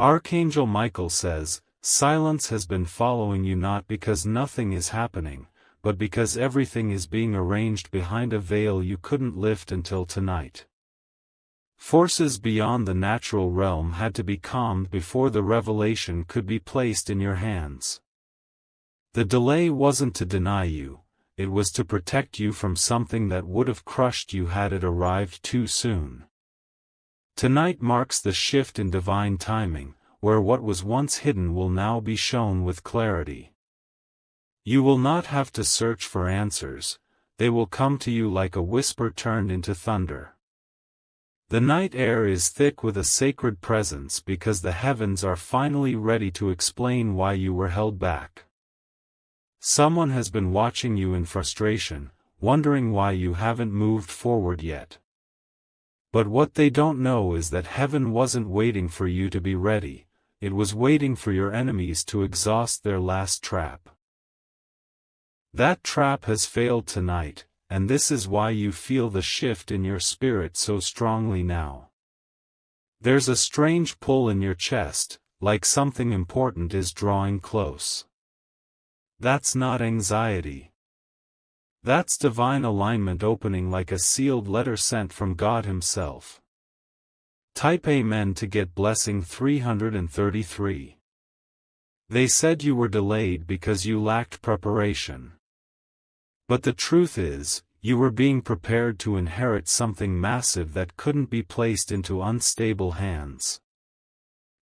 Archangel Michael says, silence has been following you not because nothing is happening, but because everything is being arranged behind a veil you couldn't lift until tonight. Forces beyond the natural realm had to be calmed before the revelation could be placed in your hands. The delay wasn't to deny you, it was to protect you from something that would have crushed you had it arrived too soon. Tonight marks the shift in divine timing, where what was once hidden will now be shown with clarity. You will not have to search for answers, they will come to you like a whisper turned into thunder. The night air is thick with a sacred presence because the heavens are finally ready to explain why you were held back. Someone has been watching you in frustration, wondering why you haven't moved forward yet. But what they don't know is that heaven wasn't waiting for you to be ready, it was waiting for your enemies to exhaust their last trap. That trap has failed tonight, and this is why you feel the shift in your spirit so strongly now. There's a strange pull in your chest, like something important is drawing close. That's not anxiety. That's divine alignment opening like a sealed letter sent from God Himself. Type Amen to get blessing 333. They said you were delayed because you lacked preparation. But the truth is, you were being prepared to inherit something massive that couldn't be placed into unstable hands.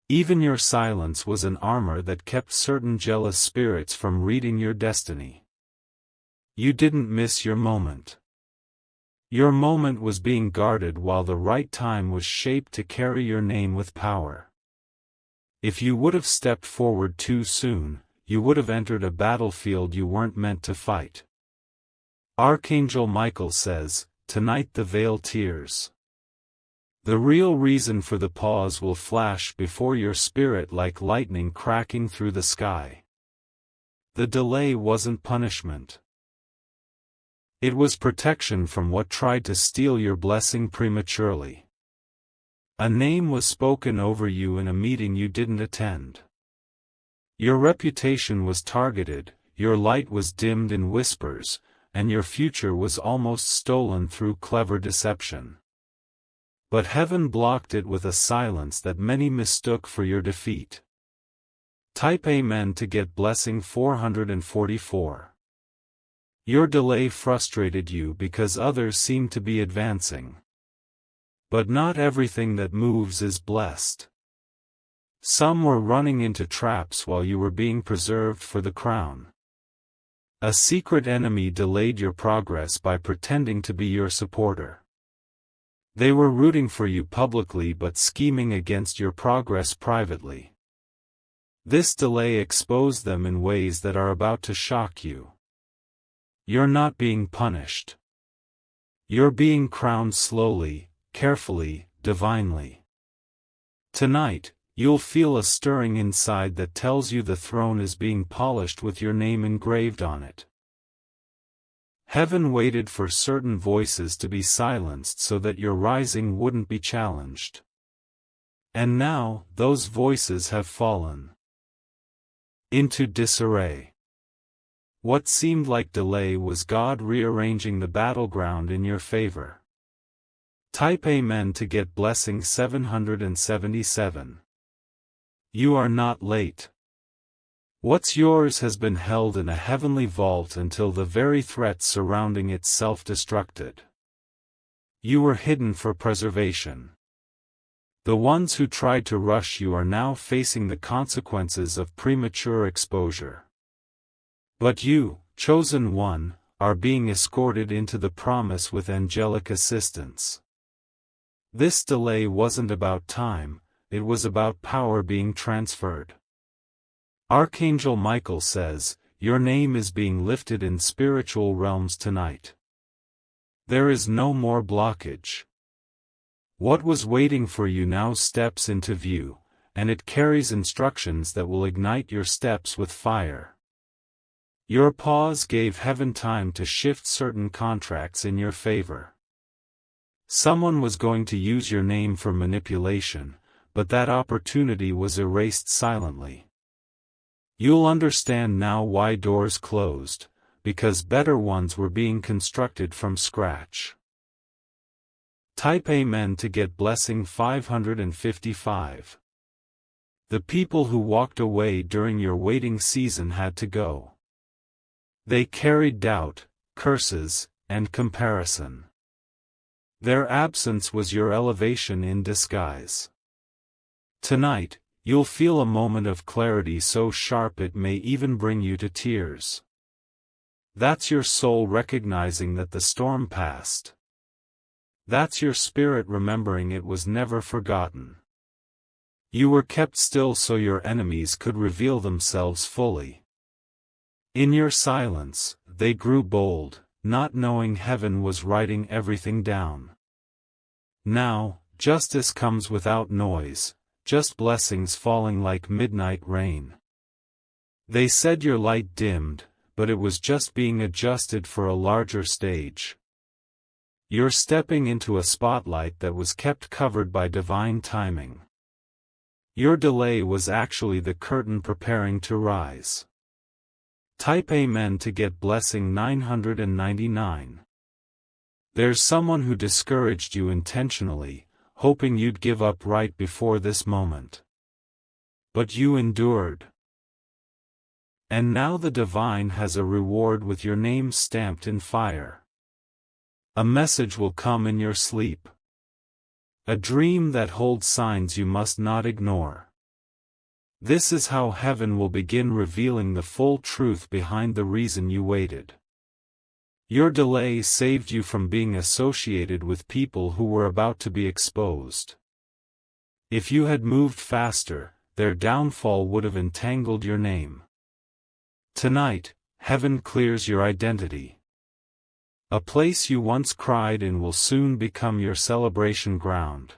Even your silence was an armor that kept certain jealous spirits from reading your destiny. You didn't miss your moment. Your moment was being guarded while the right time was shaped to carry your name with power. If you would have stepped forward too soon, you would have entered a battlefield you weren't meant to fight. Archangel Michael says, tonight the veil tears. The real reason for the pause will flash before your spirit like lightning cracking through the sky. The delay wasn't punishment. It was protection from what tried to steal your blessing prematurely. A name was spoken over you in a meeting you didn't attend. Your reputation was targeted, your light was dimmed in whispers, and your future was almost stolen through clever deception. But heaven blocked it with a silence that many mistook for your defeat. Type Amen to get blessing 444. Your delay frustrated you because others seemed to be advancing. But not everything that moves is blessed. Some were running into traps while you were being preserved for the crown. A secret enemy delayed your progress by pretending to be your supporter. They were rooting for you publicly but scheming against your progress privately. This delay exposed them in ways that are about to shock you. You're not being punished. You're being crowned slowly, carefully, divinely. Tonight, you'll feel a stirring inside that tells you the throne is being polished with your name engraved on it. Heaven waited for certain voices to be silenced so that your rising wouldn't be challenged. And now, those voices have fallen into disarray. What seemed like delay was God rearranging the battleground in your favor. Type Amen to get blessing 777. You are not late. What's yours has been held in a heavenly vault until the very threats surrounding it self-destructed. You were hidden for preservation. The ones who tried to rush you are now facing the consequences of premature exposure. But you, chosen one, are being escorted into the promise with angelic assistance. This delay wasn't about time, it was about power being transferred. Archangel Michael says, your name is being lifted in spiritual realms tonight. There is no more blockage. What was waiting for you now steps into view, and it carries instructions that will ignite your steps with fire. Your pause gave heaven time to shift certain contracts in your favor. Someone was going to use your name for manipulation, but that opportunity was erased silently. You'll understand now why doors closed, because better ones were being constructed from scratch. Type Amen to get blessing 555. The people who walked away during your waiting season had to go. They carried doubt, curses, and comparison. Their absence was your elevation in disguise. Tonight, you'll feel a moment of clarity so sharp it may even bring you to tears. That's your soul recognizing that the storm passed. That's your spirit remembering it was never forgotten. You were kept still so your enemies could reveal themselves fully. In your silence, they grew bold, not knowing heaven was writing everything down. Now, justice comes without noise, just blessings falling like midnight rain. They said your light dimmed, but it was just being adjusted for a larger stage. You're stepping into a spotlight that was kept covered by divine timing. Your delay was actually the curtain preparing to rise. Type Amen to get blessing 999. There's someone who discouraged you intentionally, hoping you'd give up right before this moment. But you endured. And now the divine has a reward with your name stamped in fire. A message will come in your sleep. A dream that holds signs you must not ignore. This is how heaven will begin revealing the full truth behind the reason you waited. Your delay saved you from being associated with people who were about to be exposed. If you had moved faster, their downfall would have entangled your name. Tonight, heaven clears your identity. A place you once cried in will soon become your celebration ground.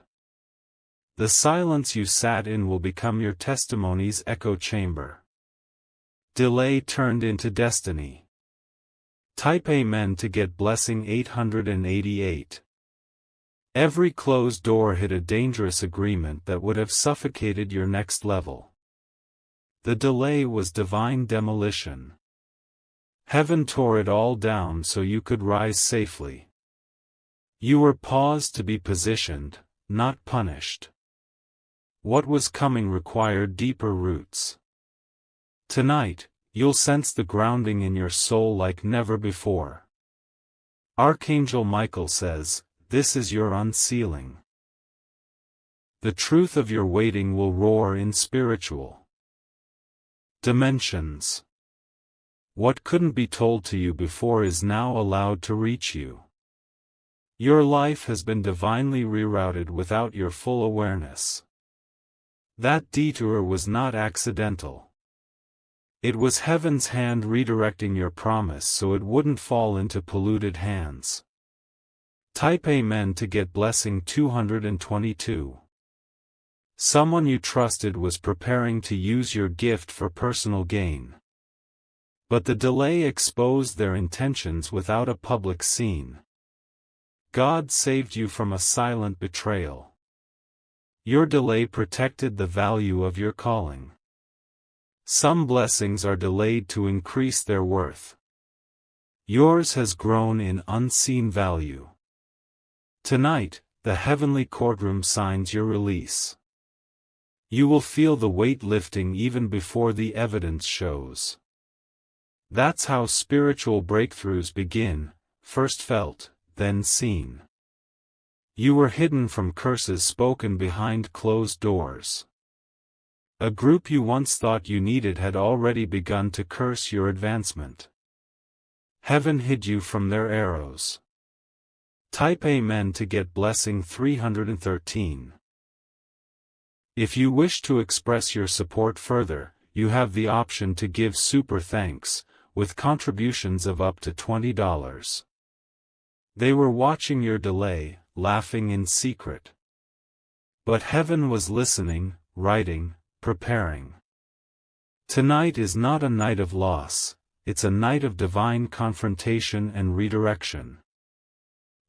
The silence you sat in will become your testimony's echo chamber. Delay turned into destiny. Type Amen to get blessing 888. Every closed door hid a dangerous agreement that would have suffocated your next level. The delay was divine demolition. Heaven tore it all down so you could rise safely. You were paused to be positioned, not punished. What was coming required deeper roots. Tonight, you'll sense the grounding in your soul like never before. Archangel Michael says, this is your unsealing. The truth of your waiting will roar in spiritual dimensions. What couldn't be told to you before is now allowed to reach you. Your life has been divinely rerouted without your full awareness. That detour was not accidental. It was heaven's hand redirecting your promise so it wouldn't fall into polluted hands. Type Amen to get blessing 222. Someone you trusted was preparing to use your gift for personal gain. But the delay exposed their intentions without a public scene. God saved you from a silent betrayal. Your delay protected the value of your calling. Some blessings are delayed to increase their worth. Yours has grown in unseen value. Tonight, the heavenly courtroom signs your release. You will feel the weight lifting even before the evidence shows. That's how spiritual breakthroughs begin, first felt, then seen. You were hidden from curses spoken behind closed doors. A group you once thought you needed had already begun to curse your advancement. Heaven hid you from their arrows. Type Amen to get blessing 313. If you wish to express your support further, you have the option to give super thanks, with contributions of up to $20. They were watching your delay, laughing in secret. But heaven was listening, writing, preparing. Tonight is not a night of loss, it's a night of divine confrontation and redirection.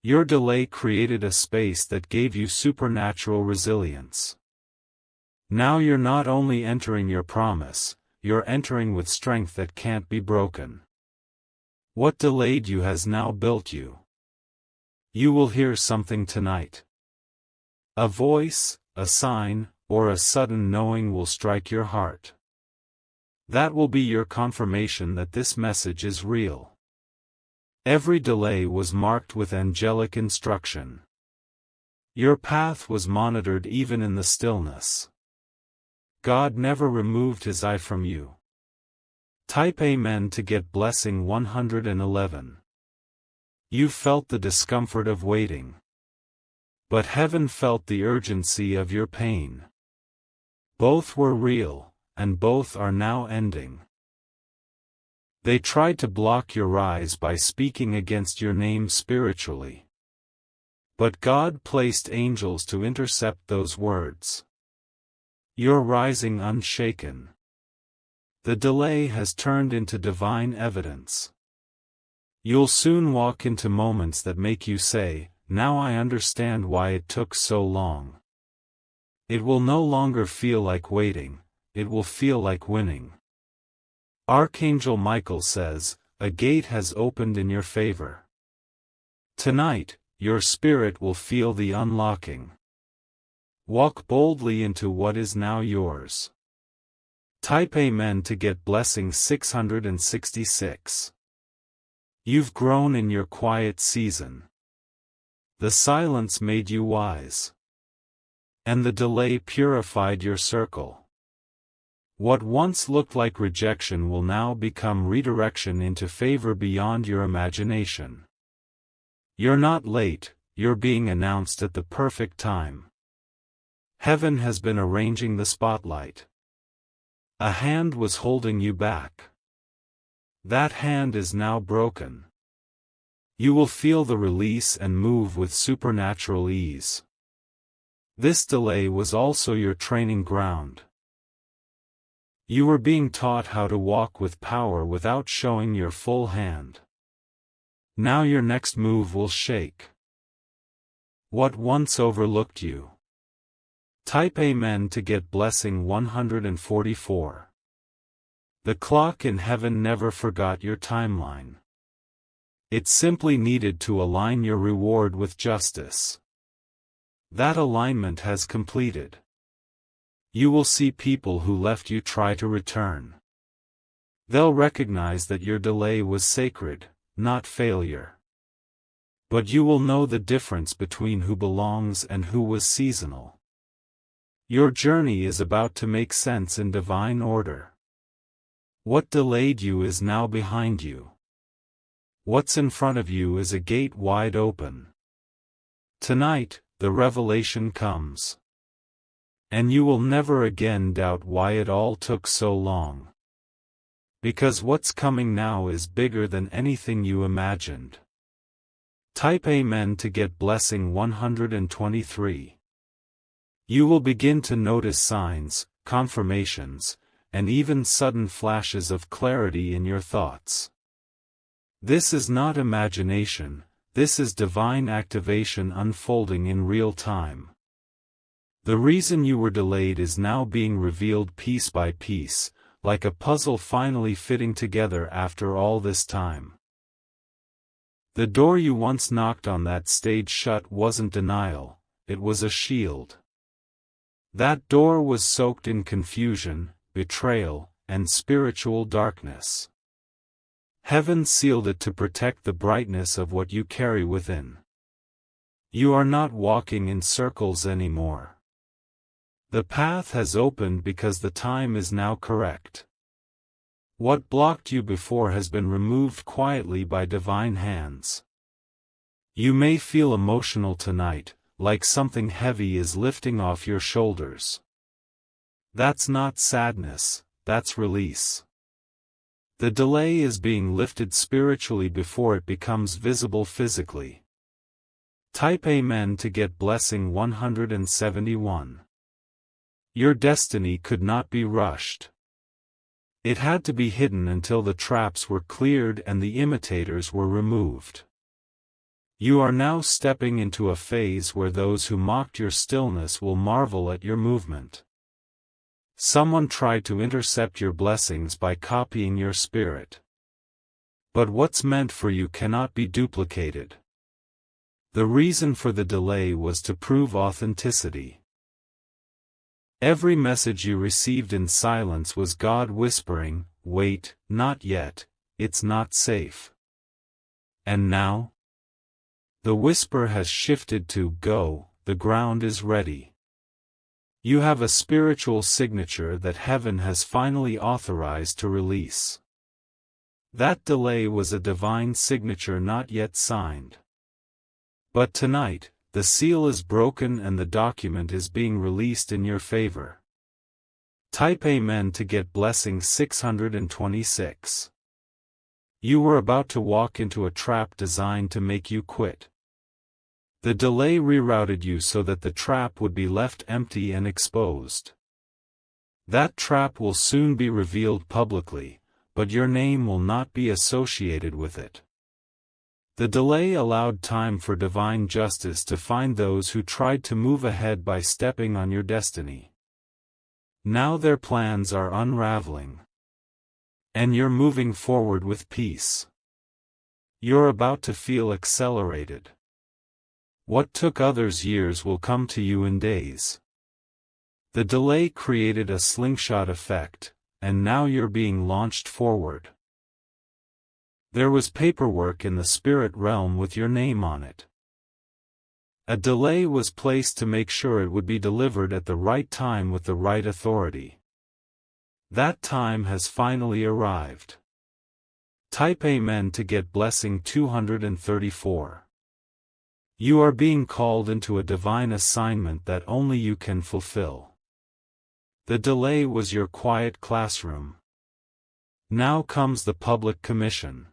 Your delay created a space that gave you supernatural resilience. Now you're not only entering your promise, you're entering with strength that can't be broken. What delayed you has now built you. You will hear something tonight. A voice, a sign, or a sudden knowing will strike your heart. That will be your confirmation that this message is real. Every delay was marked with angelic instruction. Your path was monitored even in the stillness. God never removed His eye from you. Type Amen to get blessing 111. You felt the discomfort of waiting. But heaven felt the urgency of your pain. Both were real, and both are now ending. They tried to block your rise by speaking against your name spiritually. But God placed angels to intercept those words. You're rising unshaken. The delay has turned into divine evidence. You'll soon walk into moments that make you say, "Now I understand why it took so long." It will no longer feel like waiting, it will feel like winning. Archangel Michael says, "A gate has opened in your favor." Tonight, your spirit will feel the unlocking. Walk boldly into what is now yours. Type Amen to get blessing 666. You've grown in your quiet season. The silence made you wise. And the delay purified your circle. What once looked like rejection will now become redirection into favor beyond your imagination. You're not late, you're being announced at the perfect time. Heaven has been arranging the spotlight. A hand was holding you back. That hand is now broken. You will feel the release and move with supernatural ease. This delay was also your training ground. You were being taught how to walk with power without showing your full hand. Now your next move will shake what once overlooked you. Type Amen to get blessing 144. The clock in heaven never forgot your timeline. It simply needed to align your reward with justice. That alignment has completed. You will see people who left you try to return. They'll recognize that your delay was sacred, not failure. But you will know the difference between who belongs and who was seasonal. Your journey is about to make sense in divine order. What delayed you is now behind you. What's in front of you is a gate wide open. Tonight, the revelation comes. And you will never again doubt why it all took so long. Because what's coming now is bigger than anything you imagined. Type Amen to get blessing 123. You will begin to notice signs, confirmations, and even sudden flashes of clarity in your thoughts. This is not imagination, this is divine activation unfolding in real time. The reason you were delayed is now being revealed piece by piece, like a puzzle finally fitting together after all this time. The door you once knocked on that stayed shut wasn't denial, it was a shield. That door was soaked in confusion, betrayal, and spiritual darkness. Heaven sealed it to protect the brightness of what you carry within. You are not walking in circles anymore. The path has opened because the time is now correct. What blocked you before has been removed quietly by divine hands. You may feel emotional tonight, like something heavy is lifting off your shoulders. That's not sadness, that's release. The delay is being lifted spiritually before it becomes visible physically. Type Amen to get blessing 171. Your destiny could not be rushed. It had to be hidden until the traps were cleared and the imitators were removed. You are now stepping into a phase where those who mocked your stillness will marvel at your movement. Someone tried to intercept your blessings by copying your spirit. But what's meant for you cannot be duplicated. The reason for the delay was to prove authenticity. Every message you received in silence was God whispering, "Wait, not yet, it's not safe." And now? The whisper has shifted to, "Go, the ground is ready." You have a spiritual signature that heaven has finally authorized to release. That delay was a divine signature not yet signed. But tonight, the seal is broken and the document is being released in your favor. Type Amen to get blessing 626. You were about to walk into a trap designed to make you quit. The delay rerouted you so that the trap would be left empty and exposed. That trap will soon be revealed publicly, but your name will not be associated with it. The delay allowed time for divine justice to find those who tried to move ahead by stepping on your destiny. Now their plans are unraveling. And you're moving forward with peace. You're about to feel accelerated. What took others years will come to you in days. The delay created a slingshot effect, and now you're being launched forward. There was paperwork in the spirit realm with your name on it. A delay was placed to make sure it would be delivered at the right time with the right authority. That time has finally arrived. Type Amen to get blessing 234. You are being called into a divine assignment that only you can fulfill. The delay was your quiet classroom. Now comes the public commission.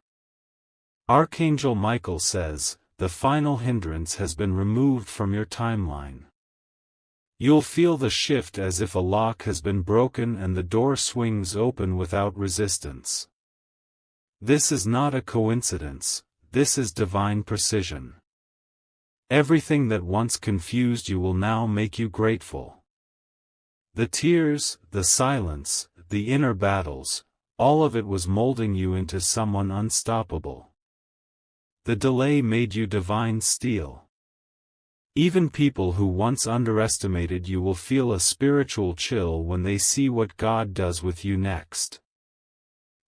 Archangel Michael says, the final hindrance has been removed from your timeline. You'll feel the shift as if a lock has been broken and the door swings open without resistance. This is not a coincidence, this is divine precision. Everything that once confused you will now make you grateful. The tears, the silence, the inner battles, all of it was molding you into someone unstoppable. The delay made you divine steel. Even people who once underestimated you will feel a spiritual chill when they see what God does with you next.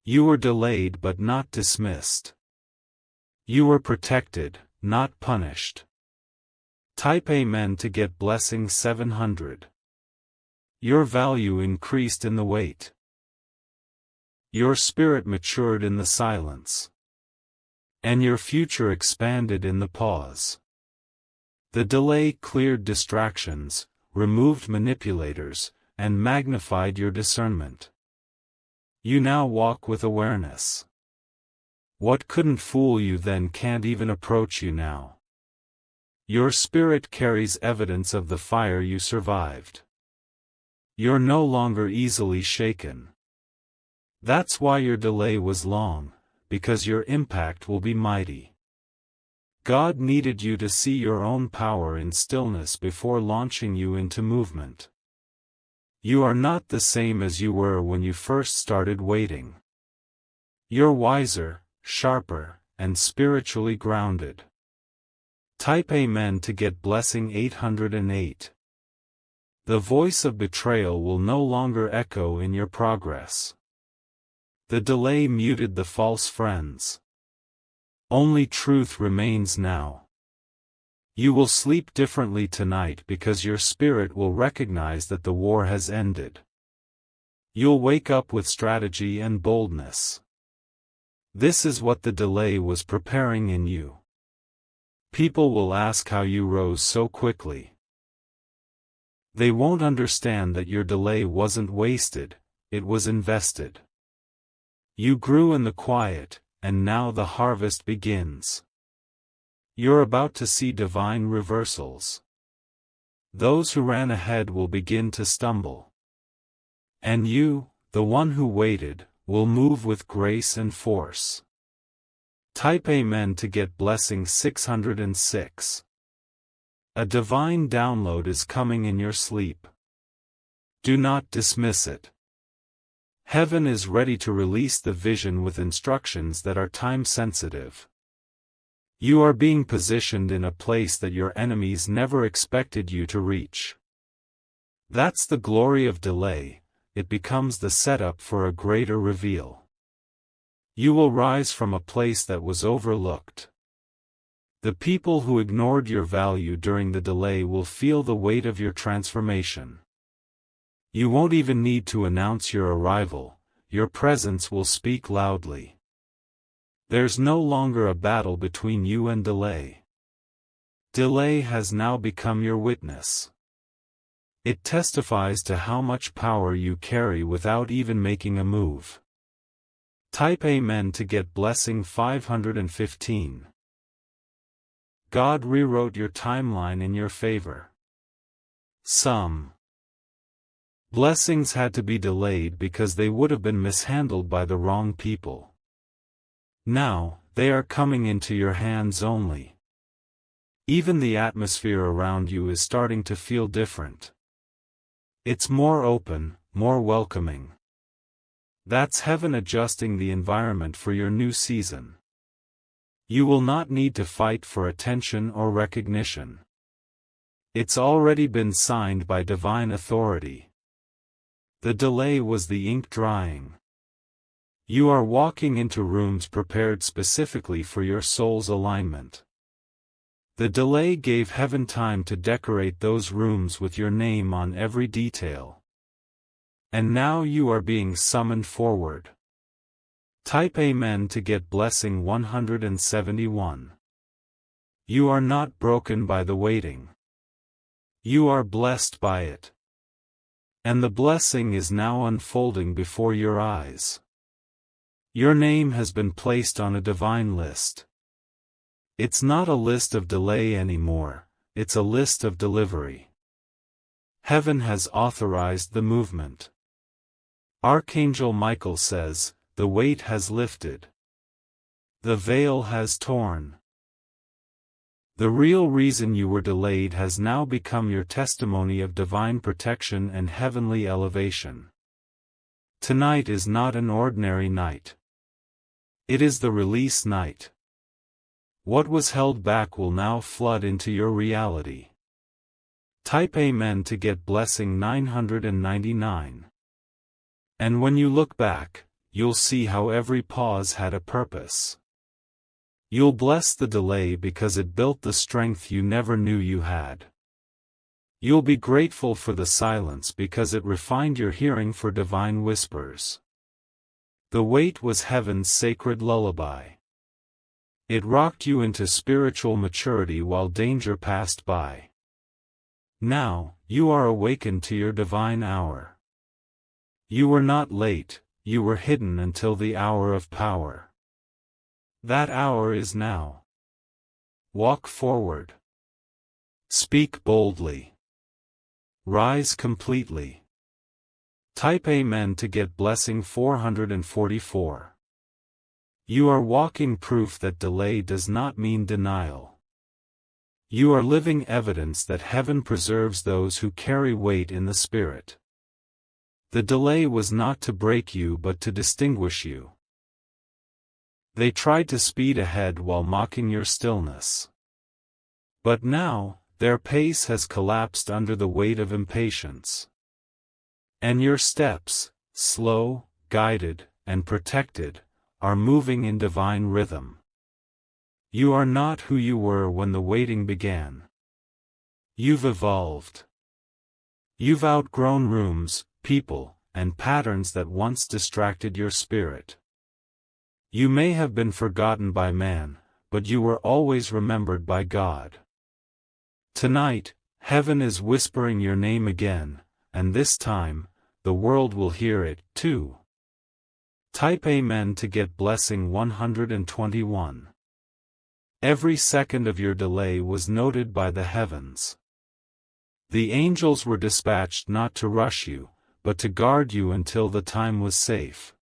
You were delayed but not dismissed. You were protected, not punished. Type Amen to get blessing 700. Your value increased in the wait. Your spirit matured in the silence. And your future expanded in the pause. The delay cleared distractions, removed manipulators, and magnified your discernment. You now walk with awareness. What couldn't fool you then can't even approach you now. Your spirit carries evidence of the fire you survived. You're no longer easily shaken. That's why your delay was long, because your impact will be mighty. God needed you to see your own power in stillness before launching you into movement. You are not the same as you were when you first started waiting. You're wiser, sharper, and spiritually grounded. Type Amen to get blessing 808. The voice of betrayal will no longer echo in your progress. The delay muted the false friends. Only truth remains now. You will sleep differently tonight because your spirit will recognize that the war has ended. You'll wake up with strategy and boldness. This is what the delay was preparing in you. People will ask how you rose so quickly. They won't understand that your delay wasn't wasted, it was invested. You grew in the quiet, and now the harvest begins. You're about to see divine reversals. Those who ran ahead will begin to stumble. And you, the one who waited, will move with grace and force. Type Amen to get blessing 606. A divine download is coming in your sleep. Do not dismiss it. Heaven is ready to release the vision with instructions that are time-sensitive. You are being positioned in a place that your enemies never expected you to reach. That's the glory of delay. It becomes the setup for a greater reveal. You will rise from a place that was overlooked. The people who ignored your value during the delay will feel the weight of your transformation. You won't even need to announce your arrival, your presence will speak loudly. There's no longer a battle between you and delay. Delay has now become your witness. It testifies to how much power you carry without even making a move. Type Amen to get blessing 515. God rewrote your timeline in your favor. Some blessings had to be delayed because they would have been mishandled by the wrong people. Now, they are coming into your hands only. Even the atmosphere around you is starting to feel different. It's more open, more welcoming. That's heaven adjusting the environment for your new season. You will not need to fight for attention or recognition. It's already been signed by divine authority. The delay was the ink drying. You are walking into rooms prepared specifically for your soul's alignment. The delay gave heaven time to decorate those rooms with your name on every detail. And now you are being summoned forward. Type Amen to get blessing 171. You are not broken by the waiting. You are blessed by it. And the blessing is now unfolding before your eyes. Your name has been placed on a divine list. It's not a list of delay anymore, it's a list of delivery. Heaven has authorized the movement. Archangel Michael says, the weight has lifted. The veil has torn. The real reason you were delayed has now become your testimony of divine protection and heavenly elevation. Tonight is not an ordinary night. It is the release night. What was held back will now flood into your reality. Type Amen to get blessing 999. And when you look back, you'll see how every pause had a purpose. You'll bless the delay because it built the strength you never knew you had. You'll be grateful for the silence because it refined your hearing for divine whispers. The wait was heaven's sacred lullaby. It rocked you into spiritual maturity while danger passed by. Now, you are awakened to your divine hour. You were not late, you were hidden until the hour of power. That hour is now. Walk forward. Speak boldly. Rise completely. Type Amen to get blessing 444. You are walking proof that delay does not mean denial. You are living evidence that heaven preserves those who carry weight in the spirit. The delay was not to break you but to distinguish you. They tried to speed ahead while mocking your stillness. But now, their pace has collapsed under the weight of impatience. And your steps, slow, guided, and protected, are moving in divine rhythm. You are not who you were when the waiting began. You've evolved. You've outgrown rooms, people, and patterns that once distracted your spirit. You may have been forgotten by man, but you were always remembered by God. Tonight, heaven is whispering your name again, and this time, the world will hear it, too. Type Amen to get blessing 121. Every second of your delay was noted by the heavens. The angels were dispatched not to rush you, but to guard you until the time was safe.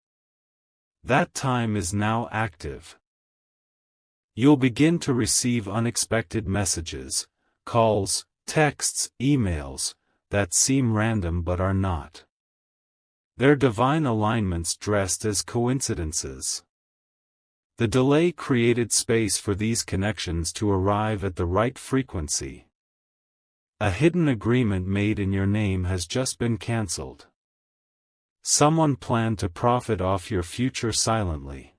That time is now active. You'll begin to receive unexpected messages, calls, texts, emails, that seem random but are not. They're divine alignments dressed as coincidences. The delay created space for these connections to arrive at the right frequency. A hidden agreement made in your name has just been cancelled. Someone planned to profit off your future silently.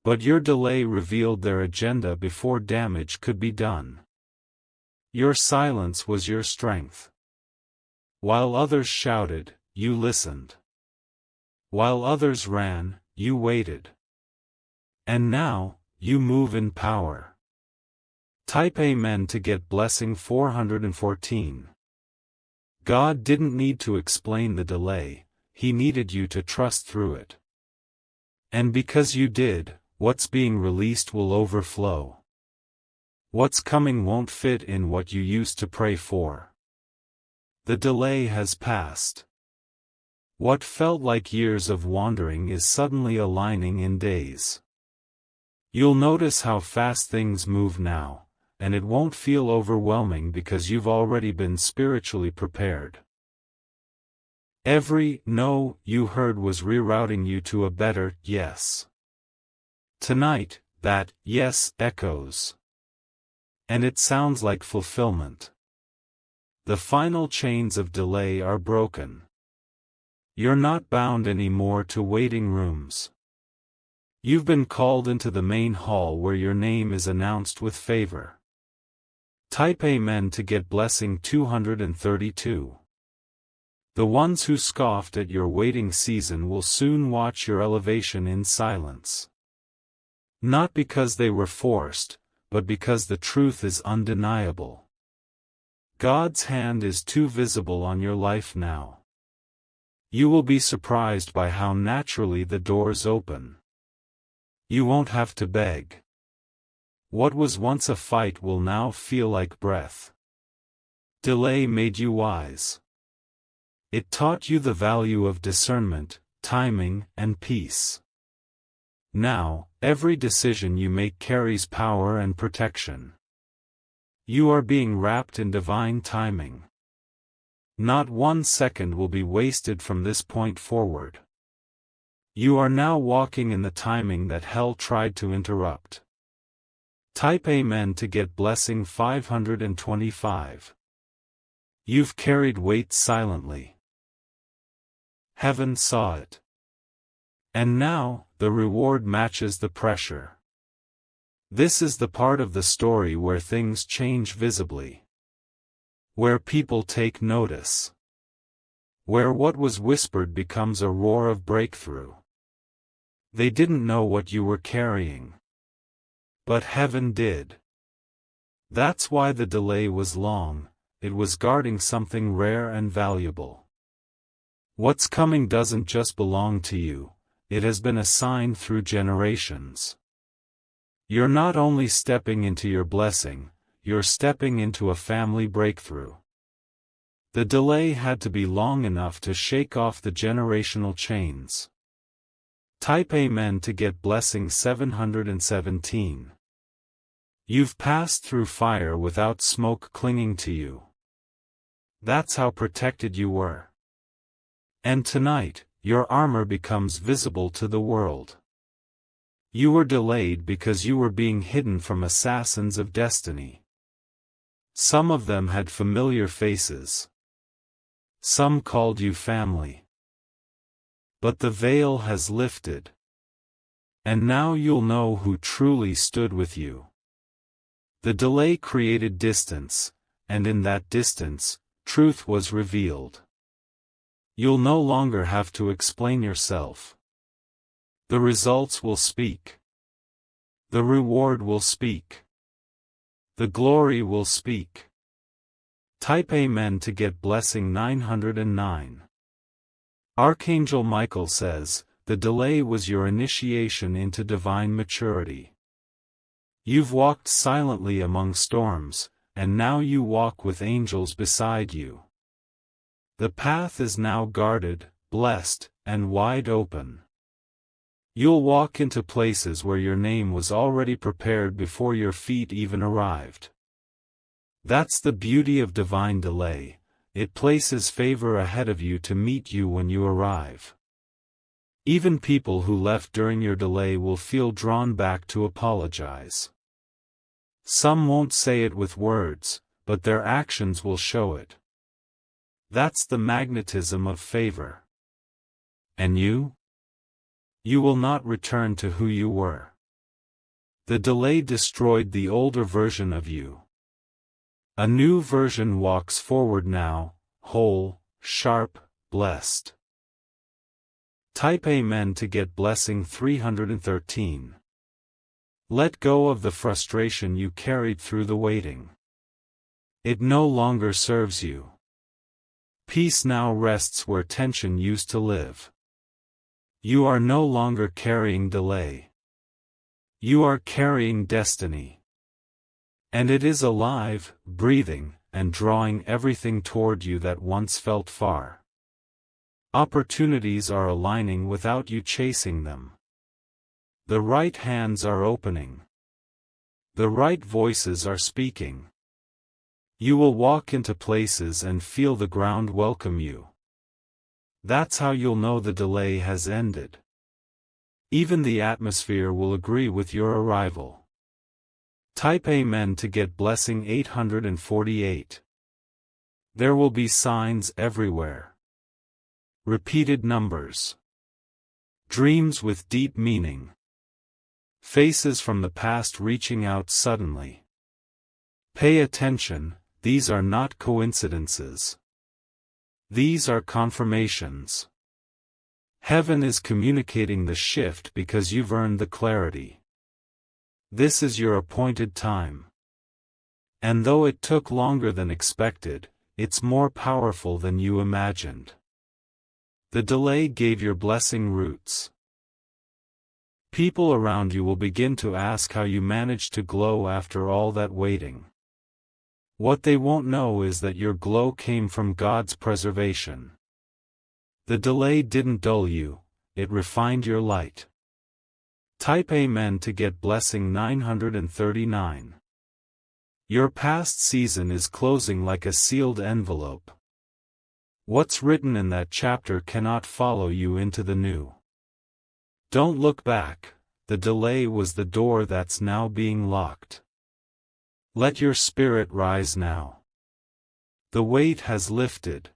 But your delay revealed their agenda before damage could be done. Your silence was your strength. While others shouted, you listened. While others ran, you waited. And now, you move in power. Type Amen to get blessing 414. God didn't need to explain the delay, He needed you to trust through it. And because you did, what's being released will overflow. What's coming won't fit in what you used to pray for. The delay has passed. What felt like years of wandering is suddenly aligning in days. You'll notice how fast things move now, and it won't feel overwhelming because you've already been spiritually prepared. Every no you heard was rerouting you to a better yes. Tonight, that yes echoes. And it sounds like fulfillment. The final chains of delay are broken. You're not bound anymore to waiting rooms. You've been called into the main hall where your name is announced with favor. Type Amen to get blessing 232. The ones who scoffed at your waiting season will soon watch your elevation in silence. Not because they were forced, but because the truth is undeniable. God's hand is too visible on your life now. You will be surprised by how naturally the doors open. You won't have to beg. What was once a fight will now feel like breath. Delay made you wise. It taught you the value of discernment, timing, and peace. Now, every decision you make carries power and protection. You are being wrapped in divine timing. Not 1 second will be wasted from this point forward. You are now walking in the timing that hell tried to interrupt. Type Amen to get blessing 525. You've carried weight silently. Heaven saw it. And now, the reward matches the pressure. This is the part of the story where things change visibly. Where people take notice. Where what was whispered becomes a roar of breakthrough. They didn't know what you were carrying. But heaven did. That's why the delay was long, it was guarding something rare and valuable. What's coming doesn't just belong to you, it has been assigned through generations. You're not only stepping into your blessing, you're stepping into a family breakthrough. The delay had to be long enough to shake off the generational chains. Type Amen to get blessing 717. You've passed through fire without smoke clinging to you. That's how protected you were. And tonight, your armor becomes visible to the world. You were delayed because you were being hidden from assassins of destiny. Some of them had familiar faces. Some called you family. But the veil has lifted. And now you'll know who truly stood with you. The delay created distance, and in that distance, truth was revealed. You'll no longer have to explain yourself. The results will speak. The reward will speak. The glory will speak. Type Amen to get blessing 909. Archangel Michael says, the delay was your initiation into divine maturity. You've walked silently among storms, and now you walk with angels beside you. The path is now guarded, blessed, and wide open. You'll walk into places where your name was already prepared before your feet even arrived. That's the beauty of divine delay. It places favor ahead of you to meet you when you arrive. Even people who left during your delay will feel drawn back to apologize. Some won't say it with words, but their actions will show it. That's the magnetism of favor. And you? You will not return to who you were. The delay destroyed the older version of you. A new version walks forward now, whole, sharp, blessed. Type Amen to get blessing 313. Let go of the frustration you carried through the waiting. It no longer serves you. Peace now rests where tension used to live. You are no longer carrying delay. You are carrying destiny. And it is alive, breathing, and drawing everything toward you that once felt far. Opportunities are aligning without you chasing them. The right hands are opening. The right voices are speaking. You will walk into places and feel the ground welcome you. That's how you'll know the delay has ended. Even the atmosphere will agree with your arrival. Type Amen to get blessing 848. There will be signs everywhere. Repeated numbers. Dreams with deep meaning. Faces from the past reaching out suddenly. Pay attention, these are not coincidences. These are confirmations. Heaven is communicating the shift because you've earned the clarity. This is your appointed time. And though it took longer than expected, it's more powerful than you imagined. The delay gave your blessing roots. People around you will begin to ask how you managed to glow after all that waiting. What they won't know is that your glow came from God's preservation. The delay didn't dull you, it refined your light. Type Amen to get blessing 939. Your past season is closing like a sealed envelope. What's written in that chapter cannot follow you into the new. Don't look back, the delay was the door that's now being locked. Let your spirit rise now. The weight has lifted.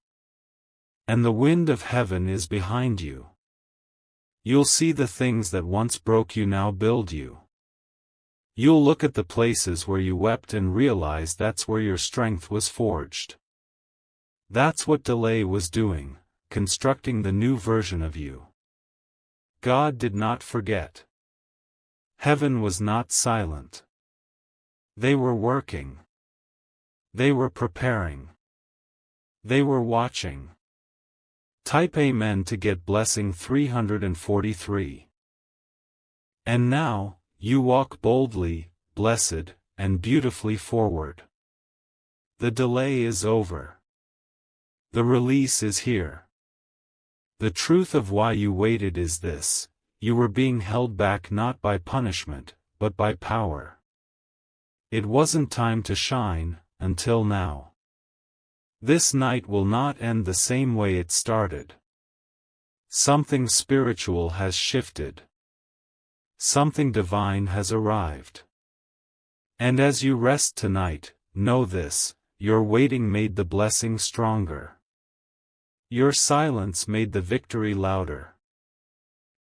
And the wind of heaven is behind you. You'll see the things that once broke you now build you. You'll look at the places where you wept and realize that's where your strength was forged. That's what delay was doing, constructing the new version of you. God did not forget. Heaven was not silent. They were working. They were preparing. They were watching. Type Amen to get blessing 343. And now, you walk boldly, blessed, and beautifully forward. The delay is over. The release is here. The truth of why you waited is this: you were being held back not by punishment, but by power. It wasn't time to shine, until now. This night will not end the same way it started. Something spiritual has shifted. Something divine has arrived. And as you rest tonight, know this: your waiting made the blessing stronger. Your silence made the victory louder.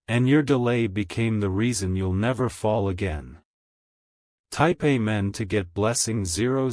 And your delay became the reason you'll never fall again. Type Amen to get blessing 000.